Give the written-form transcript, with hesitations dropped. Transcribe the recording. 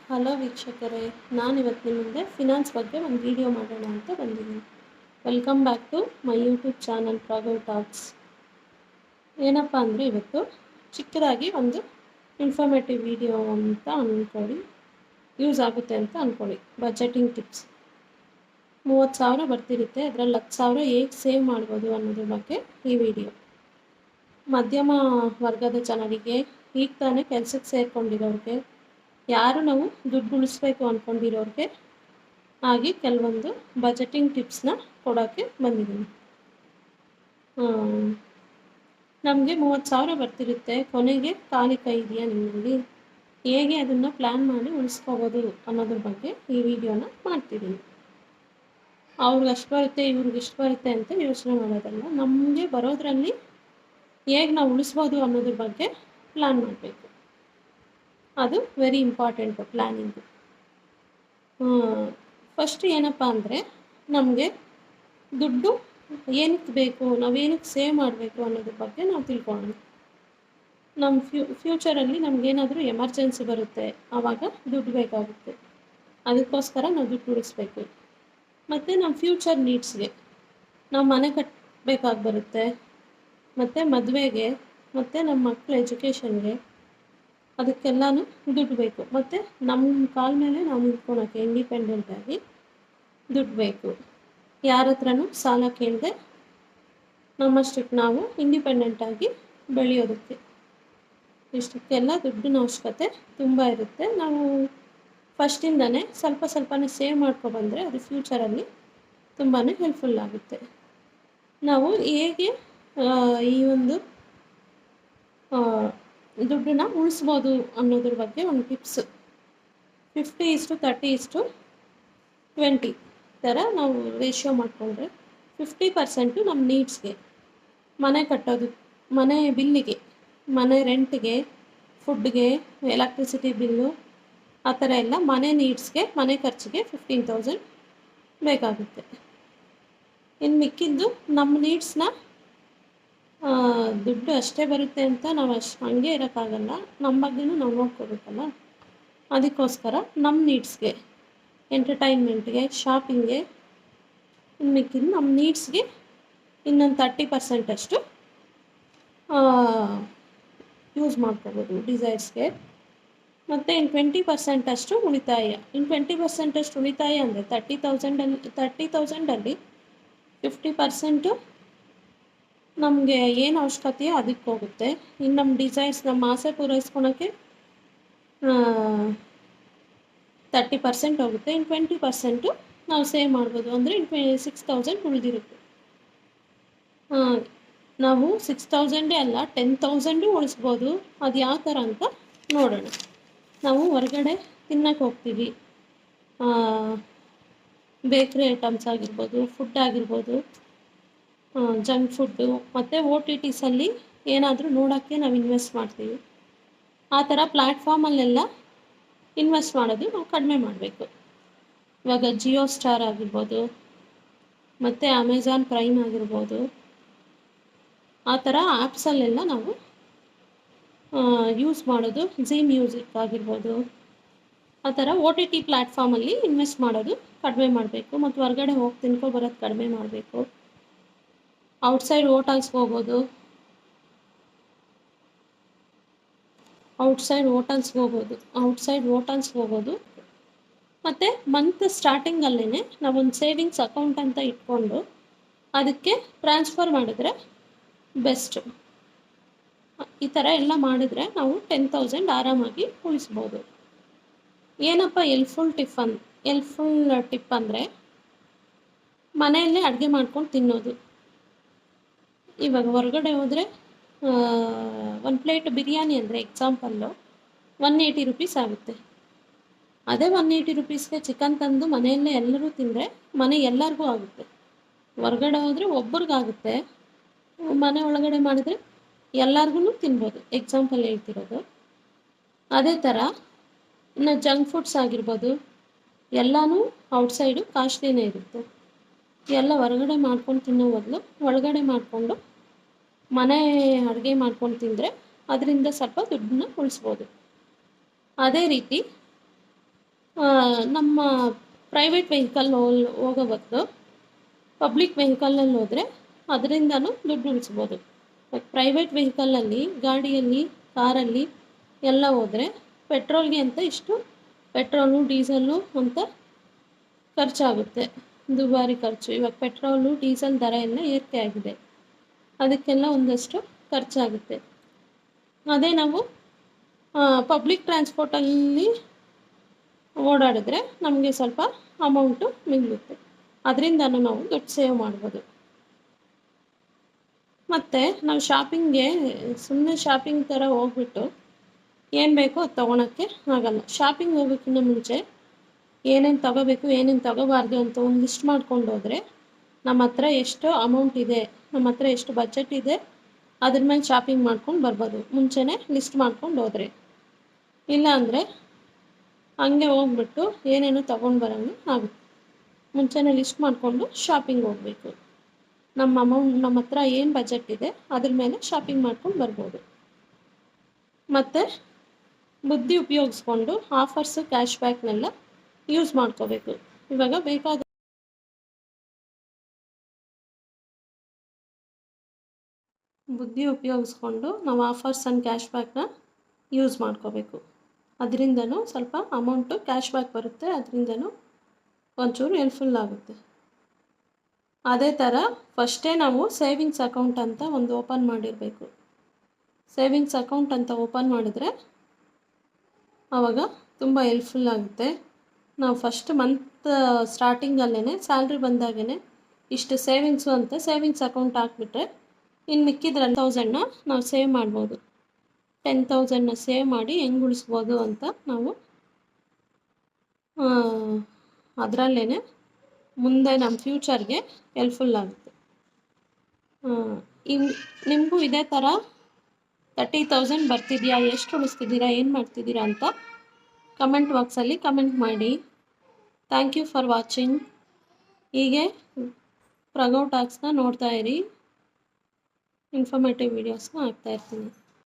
Hello ವೀಕ್ಷಕರೇ, ನಾನಿವತ್ತು ನಿಮ್ಮ ಮುಂದೆ ಫಿನಾನ್ಸ್ ಬಗ್ಗೆ ಒಂದು ವಿಡಿಯೋ ಮಾಡೋಣ ಅಂತ ಬಂದಿದ್ದೀನಿ. Welcome back to my YouTube channel Pragav talks. ಏನಪ್ಪ ಅಂದರೆ ಇವತ್ತು ಚಿಕ್ಕದಾಗಿ ಒಂದು ಇನ್ಫಾರ್ಮೇಟಿವ್ ವಿಡಿಯೋ ಅಂತ ಅಂದ್ಕೊಳ್ಳಿ, ಯೂಸ್ ಆಗುತ್ತೆ ಅಂತ ಅಂದ್ಕೊಳ್ಳಿ. Budgeting tips. 30,000 ಬರ್ತಿರುತ್ತೆ, ಅದರಲ್ಲಿ 10,000 ಹೇಗೆ ಸೇವ್ ಮಾಡ್ಬೋದು ಅನ್ನೋದ್ರ ಬಗ್ಗೆ ಈ ವಿಡಿಯೋ. ಮಧ್ಯಮ ವರ್ಗದ ಜನರಿಗೆ, ಈಗ ತಾನೇ ಕೆಲಸಕ್ಕೆ ಸೇರಿಕೊಂಡಿರೋರಿಗೆ, ಯಾರು ನಾವು ದುಡ್ಡು ಉಳಿಸ್ಬೇಕು ಅಂದ್ಕೊಂಡಿರೋರಿಗೆ ಆಗಿ ಕೆಲವೊಂದು ಬಜೆಟಿಂಗ್ ಟಿಪ್ಸ್ನ ಕೊಡೋಕ್ಕೆ ಬಂದಿದ್ದೀನಿ. ನಮಗೆ 30,000 ಬರ್ತಿರುತ್ತೆ, ಕೊನೆಗೆ ಖಾಲಿ ಕೈ ಇದೆಯಾ ನಿಮ್ಮಲ್ಲಿ, ಹೇಗೆ ಅದನ್ನು ಪ್ಲ್ಯಾನ್ ಮಾಡಿ ಉಳಿಸ್ಕೋಬೋದು ಅನ್ನೋದ್ರ ಬಗ್ಗೆ ಈ ವಿಡಿಯೋನ ಮಾಡ್ತಿದ್ದೀನಿ. ಅವ್ರಿಗೆ ಅಷ್ಟು ಬರುತ್ತೆ, ಇವ್ರಿಗೆ ಇಷ್ಟು ಬರುತ್ತೆ ಅಂತ ಯೋಚನೆ ಮಾಡೋದಲ್ಲ, ನಮಗೆ ಬರೋದ್ರಲ್ಲಿ ಹೇಗೆ ನಾವು ಉಳಿಸ್ಬೋದು ಅನ್ನೋದ್ರ ಬಗ್ಗೆ ಪ್ಲ್ಯಾನ್ ಮಾಡಬೇಕು. ಅದು ವೆರಿ ಇಂಪಾರ್ಟೆಂಟು ಪ್ಲ್ಯಾನಿಂಗು. ಫಸ್ಟ್ ಏನಪ್ಪ ಅಂದರೆ, ನಮಗೆ ದುಡ್ಡು ಏನಕ್ಕೆ ಬೇಕು, ನಾವೇನಕ್ಕೆ ಸೇವ್ ಮಾಡಬೇಕು ಅನ್ನೋದ್ರ ಬಗ್ಗೆ ನಾವು ತಿಳ್ಕೊಳ್ಳೋಣ. ನಮ್ಮ ಫ್ಯೂಚರಲ್ಲಿ ನಮಗೇನಾದರೂ ಎಮರ್ಜೆನ್ಸಿ ಬರುತ್ತೆ, ಆವಾಗ ದುಡ್ಡು ಬೇಕಾಗುತ್ತೆ. ಅದಕ್ಕೋಸ್ಕರ ನಾವು ದುಡ್ಡು ಉಳಿಸ್ಬೇಕು. ಮತ್ತು ನಮ್ಮ ಫ್ಯೂಚರ್ ನೀಡ್ಸ್ಗೆ, ನಾವು ಮನೆ ಕಟ್ಟಬೇಕಾಗಿ ಬರುತ್ತೆ, ಮತ್ತು ಮದುವೆಗೆ, ಮತ್ತು ನಮ್ಮ ಮಕ್ಕಳ ಎಜುಕೇಷನ್ಗೆ, ಅದಕ್ಕೆಲ್ಲನೂ ದುಡ್ಡು ಬೇಕು. ಮತ್ತು ನಮ್ಮ ಕಾಲ ಮೇಲೆ ನಾವು ನಿಂತ್ಕೊಳಕ್ಕೆ ಇಂಡಿಪೆಂಡೆಂಟಾಗಿ ದುಡ್ಡು ಬೇಕು. ಯಾರ ಹತ್ರನೂ ಸಾಲ ಕೇಳದೆ ನಮ್ಮಷ್ಟಕ್ಕೆ ನಾವು ಇಂಡಿಪೆಂಡೆಂಟಾಗಿ ಬೆಳೆಯೋದಕ್ಕೆ. ಇಷ್ಟಕ್ಕೆಲ್ಲ ದುಡ್ಡಿನ ಅವಶ್ಯಕತೆ ತುಂಬ ಇರುತ್ತೆ. ನಾವು ಫಸ್ಟಿಂದನೇ ಸ್ವಲ್ಪ ಸ್ವಲ್ಪನೇ ಸೇವ್ ಮಾಡ್ಕೊಬಂದರೆ ಅದು ಫ್ಯೂಚರಲ್ಲಿ ತುಂಬಾ ಹೆಲ್ಪ್ಫುಲ್ ಆಗುತ್ತೆ. ನಾವು ಹೇಗೆ ಈ ಒಂದು ದುಡ್ಡನ್ನ ಉಳಿಸ್ಬೋದು ಅನ್ನೋದ್ರ ಬಗ್ಗೆ ಒಂದು ಟಿಪ್ಸ್. 50:30:20 ಥರ ನಾವು ರೇಷಿಯೋ ಮಾಡಿಕೊಂಡ್ರೆ 50% ನಮ್ಮ ನೀಡ್ಸ್ಗೆ, ಮನೆ ಕಟ್ಟೋದು, ಮನೆ ಬಿಲ್ಲಿಗೆ, ಮನೆ ರೆಂಟ್ಗೆ, ಫುಡ್ಗೆ, ಎಲೆಕ್ಟ್ರಿಸಿಟಿ ಬಿಲ್ಲು, ಆ ಥರ ಎಲ್ಲ ಮನೆ ನೀಡ್ಸ್ಗೆ, ಮನೆ ಖರ್ಚಿಗೆ 15,000 ಬೇಕಾಗುತ್ತೆ. ಇನ್ನು ಮಿಕ್ಕಿದ್ದು ನಮ್ಮ ನೀಡ್ಸ್ನ ದುಡ್ಡು ಅಷ್ಟೇ ಬರುತ್ತೆ ಅಂತ ನಾವು ಹಂಗೆ ಇರೋಕ್ಕಾಗಲ್ಲ, ನಮ್ಮ ಬಗ್ಗೆನೂ ನಾವು ನೋಡ್ಕೋಬೇಕಲ್ಲ. ಅದಕ್ಕೋಸ್ಕರ ನಮ್ಮ ನೀಡ್ಸ್ಗೆ, ಎಂಟರ್ಟೈನ್ಮೆಂಟ್ಗೆ, ಶಾಪಿಂಗ್ಗೆ, ಇನ್ನು ಮಿಕ್ಕಿದ್ದು ನಮ್ಮ ನೀಡ್ಸ್ಗೆ ಇನ್ನೊಂದು 30% ಅಷ್ಟು ಯೂಸ್ ಮಾಡ್ಕೋಬೋದು ಡಿಸೈರ್ಸ್ಗೆ. ಮತ್ತು ಇನ್ನು 20% ಅಷ್ಟು ಉಳಿತಾಯ. ಇನ್ನು 20% ಅಷ್ಟು ಉಳಿತಾಯ ಅಂದರೆ 30,000ಅಲ್ಲಿ 50% ನಮಗೆ ಏನು ಅವಶ್ಯಕತೆಯೋ ಅದಕ್ಕೆ ಹೋಗುತ್ತೆ. ಇನ್ನು ನಮ್ಮ ಡಿಸೈರ್ಸ್, ನಮ್ಮ ಆಸೆ ಪೂರೈಸ್ಕೊಳಕ್ಕೆ 30% ಹೋಗುತ್ತೆ. ಇನ್ನು 20% ನಾವು ಸೇವ್ ಮಾಡ್ಬೋದು. ಅಂದರೆ ಇನ್ನು 6,000 ಉಳಿದಿರುತ್ತೆ. ನಾವು 6,000 ಅಲ್ಲ 10,000 ಉಳಿಸ್ಬೋದು. ಅದು ಯಾವ ಥರ ಅಂತ ನೋಡೋಣ. ನಾವು ಹೊರಗಡೆ ತಿನ್ನಕ್ಕೆ ಹೋಗ್ತೀವಿ, ಬೇಕ್ರಿ ಐಟಮ್ಸ್ ಆಗಿರ್ಬೋದು, ಫುಡ್ ಆಗಿರ್ಬೋದು, ಜಂಕ್ ಫುಡ್ಡು, ಮತ್ತು OTTಸಲ್ಲಿ ಏನಾದರೂ ನೋಡೋಕ್ಕೆ ನಾವು ಇನ್ವೆಸ್ಟ್ ಮಾಡ್ತೀವಿ. ಆ ಥರ ಪ್ಲ್ಯಾಟ್ಫಾರ್ಮಲ್ಲೆಲ್ಲ ಇನ್ವೆಸ್ಟ್ ಮಾಡೋದು ನಾವು ಕಡಿಮೆ ಮಾಡಬೇಕು. ಇವಾಗ ಜಿಯೋ ಸ್ಟಾರ್ ಆಗಿರ್ಬೋದು, ಮತ್ತು ಅಮೆಝಾನ್ ಪ್ರೈಮ್ ಆಗಿರ್ಬೋದು, ಆ ಥರ ಆ್ಯಪ್ಸಲ್ಲೆಲ್ಲ ನಾವು ಯೂಸ್ ಮಾಡೋದು, ಝೀ ಮ್ಯೂಸಿಕ್ ಆಗಿರ್ಬೋದು, ಆ ಥರ OTT ಪ್ಲ್ಯಾಟ್ಫಾರ್ಮಲ್ಲಿ ಇನ್ವೆಸ್ಟ್ ಮಾಡೋದು ಕಡಿಮೆ ಮಾಡಬೇಕು. ಮತ್ತು ಹೊರಗಡೆ ಹೋಗಿ ತಿನ್ಕೊಬರೋದು ಕಡಿಮೆ ಮಾಡಬೇಕು. ಔಟ್ಸೈಡ್ ಹೋಟಲ್ಸ್ಗೆ ಹೋಗೋದು ಮತ್ತು ಮಂತ್ ಸ್ಟಾರ್ಟಿಂಗಲ್ಲೇ ನಾವೊಂದು ಸೇವಿಂಗ್ಸ್ ಅಕೌಂಟ್ ಅಂತ ಇಟ್ಕೊಂಡು ಅದಕ್ಕೆ ಟ್ರಾನ್ಸ್ಫರ್ ಮಾಡಿದ್ರೆ ಬೆಸ್ಟು. ಈ ಥರ ಎಲ್ಲ ಮಾಡಿದ್ರೆ ನಾವು 10,000 ಆರಾಮಾಗಿ ಉಳಿಸ್ಬೋದು. ಏನಪ್ಪ ಎಲ್ಪ್ಫುಲ್ ಟಿಪ್ ಅಂದರೆ, ಮನೆಯಲ್ಲೇ ಅಡುಗೆ ಮಾಡ್ಕೊಂಡು ತಿನ್ನೋದು. ಇವಾಗ ಹೊರಗಡೆ ಹೋದರೆ ಒಂದು ಪ್ಲೇಟ್ ಬಿರಿಯಾನಿ ಅಂದರೆ ಎಕ್ಸಾಂಪಲ್ಲು 180 ರೂಪೀಸ್ ಆಗುತ್ತೆ. ಅದೇ 180 ರೂಪೀಸ್ಗೆ ಚಿಕನ್ ತಂದು ಮನೆಯಲ್ಲೇ ಎಲ್ಲರೂ ತಿಂದರೆ ಮನೆ ಎಲ್ಲರಿಗೂ ಆಗುತ್ತೆ. ಹೊರಗಡೆ ಹೋದರೆ ಒಬ್ರಿಗಾಗುತ್ತೆ, ಮನೆ ಒಳಗಡೆ ಮಾಡಿದರೆ ಎಲ್ಲರಿಗೂ ತಿನ್ಬೋದು. ಎಕ್ಸಾಂಪಲ್ ಹೇಳ್ತಿರೋದು. ಅದೇ ಥರ ಇನ್ನು ಜಂಕ್ ಫುಡ್ಸ್ ಆಗಿರ್ಬೋದು, ಎಲ್ಲನೂ ಔಟ್ಸೈಡು ಕಾಸ್ಟ್ಲಿನೇ ಇರುತ್ತೆ. ಎಲ್ಲ ಹೊರಗಡೆ ಮಾಡ್ಕೊಂಡು ತಿನ್ನೋ ಬದಲು ಒಳಗಡೆ ಮಾಡಿಕೊಂಡು ಮನೆ ಅಡುಗೆ ಮಾಡ್ಕೊಂಡು ತಿಂದರೆ ಅದರಿಂದ ಸ್ವಲ್ಪ ದುಡ್ಡನ್ನ ಉಳಿಸ್ಬೋದು. ಅದೇ ರೀತಿ ನಮ್ಮ ಪ್ರೈವೇಟ್ ವೆಹಿಕಲ್ ಹೋಗೋ ಬದಲು ಪಬ್ಲಿಕ್ ವೆಹಿಕಲಲ್ಲಿ ಹೋದರೆ ಅದರಿಂದನೂ ದುಡ್ಡು ಉಳಿಸ್ಬೋದು. ಪ್ರೈವೇಟ್ ವೆಹಿಕಲಲ್ಲಿ, ಗಾಡಿಯಲ್ಲಿ, ಕಾರಲ್ಲಿ ಎಲ್ಲ ಹೋದರೆ ಪೆಟ್ರೋಲ್ಗೆ ಅಂತ ಇಷ್ಟು ಪೆಟ್ರೋಲು ಡೀಸೆಲ್ಲು ಅಂತ ಖರ್ಚಾಗುತ್ತೆ, ದುಬಾರಿ ಖರ್ಚು. ಇವಾಗ ಪೆಟ್ರೋಲು ಡೀಸೆಲ್ ದರ ಎಲ್ಲ ಏರಿಕೆ ಆಗಿದೆ, ಅದಕ್ಕೆಲ್ಲ ಒಂದಷ್ಟು ಖರ್ಚಾಗುತ್ತೆ. ಅದೇ ನಾವು ಪಬ್ಲಿಕ್ ಟ್ರಾನ್ಸ್ಪೋರ್ಟಲ್ಲಿ ಓಡಾಡಿದ್ರೆ ನಮಗೆ ಸ್ವಲ್ಪ ಅಮೌಂಟು ಮಿಗುಲುತ್ತೆ, ಅದರಿಂದನೂ ನಾವು ದುಡ್ಡು ಸೇವ್ ಮಾಡ್ಬೋದು. ಮತ್ತು ನಾವು ಶಾಪಿಂಗ್ಗೆ ಸುಮ್ಮನೆ ಶಾಪಿಂಗ್ ಥರ ಹೋಗ್ಬಿಟ್ಟು ಏನು ಬೇಕೋ ಅದು ತೊಗೊಳಕ್ಕೆ ಆಗಲ್ಲ. ಶಾಪಿಂಗ್ ಹೋಗೋಕ್ಕಿಂತ ಮುಂಚೆ ಏನೇನು ತೊಗೋಬೇಕು, ಏನೇನು ತೊಗೋಬಾರ್ದು ಅಂತ ಒಂದು ಲಿಸ್ಟ್ ಮಾಡ್ಕೊಂಡು ಹೋದರೆ ನಮ್ಮ ಹತ್ರ ಎಷ್ಟು ಅಮೌಂಟ್ ಇದೆ, ನಮ್ಮ ಹತ್ರ ಎಷ್ಟು ಬಜೆಟ್ ಇದೆ, ಅದ್ರ ಮೇಲೆ ಶಾಪಿಂಗ್ ಮಾಡ್ಕೊಂಡು ಬರ್ಬೋದು, ಮುಂಚೆನೇ ಲಿಸ್ಟ್ ಮಾಡ್ಕೊಂಡು ಹೋದರೆ. ಇಲ್ಲ ಅಂದರೆ ಹಂಗೆ ಹೋಗ್ಬಿಟ್ಟು ಏನೇನು ತೊಗೊಂಡು ಬರೋಂಗೆ ಆಗುತ್ತೆ. ಮುಂಚೆನೇ ಲಿಸ್ಟ್ ಮಾಡಿಕೊಂಡು ಶಾಪಿಂಗ್ ಹೋಗಬೇಕು. ನಮ್ಮ ಹತ್ರ ಏನು ಬಜೆಟ್ ಇದೆ ಅದ್ರ ಮೇಲೆ ಶಾಪಿಂಗ್ ಮಾಡ್ಕೊಂಡು ಬರ್ಬೋದು. ಮತ್ತು ಬುದ್ಧಿ ಉಪಯೋಗಿಸ್ಕೊಂಡು ಆಫರ್ಸು, ಕ್ಯಾಶ್ ಬ್ಯಾಕ್ನೆಲ್ಲ ಯೂಸ್ ಮಾಡ್ಕೋಬೇಕು. ಇವಾಗ ಬೇಕಾದ ಬುದ್ಧಿ ಉಪಯೋಗಿಸ್ಕೊಂಡು ನಾವು ಆಫರ್ಸ್ ಆ್ಯಂಡ್ ಕ್ಯಾಶ್ ಬ್ಯಾಕ್ನ ಯೂಸ್ ಮಾಡ್ಕೋಬೇಕು. ಅದರಿಂದನೂ ಸ್ವಲ್ಪ ಅಮೌಂಟು ಕ್ಯಾಶ್ ಬ್ಯಾಕ್ ಬರುತ್ತೆ, ಅದರಿಂದನೂ ಒಂಚೂರು ಹೆಲ್ಪ್ಫುಲ್ ಆಗುತ್ತೆ. ಅದೇ ಥರ ಫಸ್ಟೇ ನಾವು ಸೇವಿಂಗ್ಸ್ ಅಕೌಂಟ್ ಅಂತ ಒಂದು ಓಪನ್ ಮಾಡಿರಬೇಕು. ಸೇವಿಂಗ್ಸ್ ಅಕೌಂಟ್ ಅಂತ ಓಪನ್ ಮಾಡಿದ್ರೆ ಆವಾಗ ತುಂಬ ಹೆಲ್ಪ್ಫುಲ್ ಆಗುತ್ತೆ. ನಾವು ಫಸ್ಟ್ ಮಂತ್ ಸ್ಟಾರ್ಟಿಂಗಲ್ಲೇ ಸ್ಯಾಲ್ರಿ ಬಂದಾಗೇ ಇಷ್ಟು ಸೇವಿಂಗ್ಸು ಅಂತ ಸೇವಿಂಗ್ಸ್ ಅಕೌಂಟ್ ಹಾಕ್ಬಿಟ್ರೆ ಇನ್ನು ಮಿಕ್ಕಿದ 10,000ನ ನಾವು ಸೇವ್ ಮಾಡ್ಬೋದು. 10,000ನ ಸೇವ್ ಮಾಡಿ ಹೆಂಗೆ ಉಳಿಸ್ಬೋದು ಅಂತ ನಾವು ಅದರಲ್ಲೇ ಮುಂದೆ ನಮ್ಮ ಫ್ಯೂಚರ್ಗೆ ಹೆಲ್ಪ್ಫುಲ್ ಆಗುತ್ತೆ. ನಿಮಗೂ ಇದೇ ಥರ 30,000 ಬರ್ತಿದೆಯಾ, ಎಷ್ಟು ಉಳಿಸ್ತಿದ್ದೀರಾ, ಏನು ಮಾಡ್ತಿದ್ದೀರಾ ಅಂತ ಕಮೆಂಟ್ ಬಾಕ್ಸಲ್ಲಿ ಕಮೆಂಟ್ ಮಾಡಿ. Thank you for watching. ಹೀಗೆ ಪ್ರಗೌ ಟಾಕ್ಸ್ನ ನೋಡ್ತಾ ಇರಿ, ಇನ್ಫಾರ್ಮೇಟಿವ್ ವೀಡಿಯೋಸ್ನ ಹಾಕ್ತಾಯಿರ್ತೀನಿ.